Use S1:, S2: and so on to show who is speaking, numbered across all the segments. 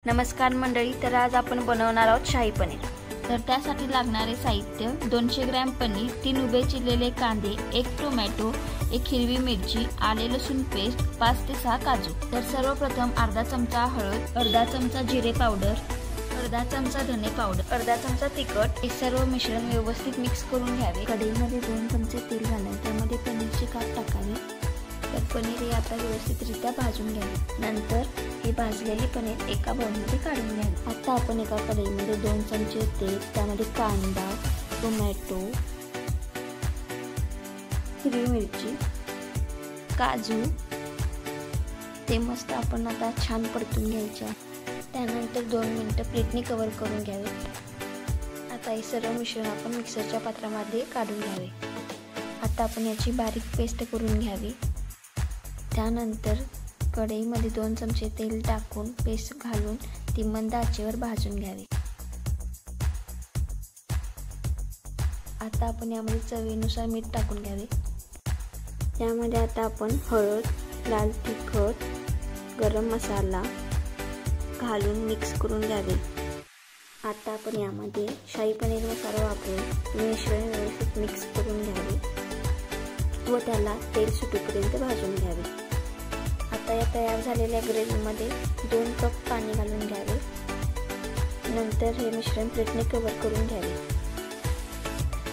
S1: नमस्कार मंडळी, तर आज आपण बनवणार आहोत शाही पनीर।
S2: तर त्यासाठी लागणारे साहित्य 200 ग्रॅम पनीर, 3 उभे चिरलेले कांदे, 1 टोमॅटो, 1 हिरवी मिरची, आले लसूण पेस्ट, 5 ते 6 काजू। तर सर्वप्रथम अर्धा चमचा हळद, अर्धा चमचा जिरे पावडर, अर्धा चमचा धने पावडर, अर्धा चमचा तिखट, हे सर्व मिश्रण व्यवस्थित मिक्स करून घ्यावे। कढईमध्ये 2 चमचे तेल घालून त्यामध्ये पनीरचे काप टाकावे। तर पनीर हे आता व्यवस्थितरित्या भाजून घ्यावे। नंतर हे भाजलेले पनीर एका बाउलमध्ये काढून घ्यावे। आता आपण एका कढईमध्ये 2 चमचे तेल, त्यामध्ये कांदा, टोमॅटो, हिरवी मिरची, काजू ते मस्त आपण आता छान परतून घ्यायचे। त्यानंतर 2 मिनिटं प्लेटने कव्हर करून घ्यावे। आता हे सर्व मिश्रण आपण मिक्सरच्या पात्रामध्ये काढून घ्यावे। आता आपण याची बारीक पेस्ट करून घ्यावी। त्यानंतर कढईमध्ये 2 चमचे तेल टाकून पेस्ट घालून ती मंद आचेवर भाजून घ्यावी। आता आपण यामध्ये चवीनुसार मीठ टाकून घ्यावे। यामध्ये आता आपण हळद, लाल तिखट, गरम मसाला घालून मिक्स करून घ्यावे। आता आपण यामध्ये शाही पनीर मसाला वापरून मिश्रण व्यवस्थित मिक्स करून घ्यावे व त्याला तेल सुटेपर्यंत भाजून घ्यावे। आता या तयार झालेल्या ग्रेव्हीमध्ये 2 कप पाणी घालून घ्यावे। नंतर हे मिश्रण प्लेटने कव्हर करून घ्यावे।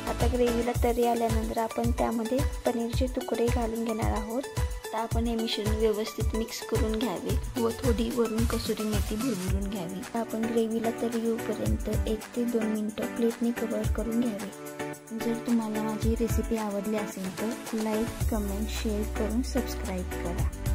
S2: आता ग्रेव्हीला तरी आल्यानंतर आपण त्यामध्ये पनीरचे तुकडे घालून घेणार आहोत। आता आपण हे मिश्रण व्यवस्थित मिक्स करून घ्यावे व थोडी वरून कसुरी मेथी भुरभुरून घ्यावी। आता आपण ग्रेव्हीला तरी येऊपर्यंत 1 ते 2 मिनिटं प्लेटने कव्हर करून घ्यावे। जर तुम्हाला माझी रेसिपी आवडली असेल तर लाईक, कमेंट, शेअर करून सबस्क्राईब करा।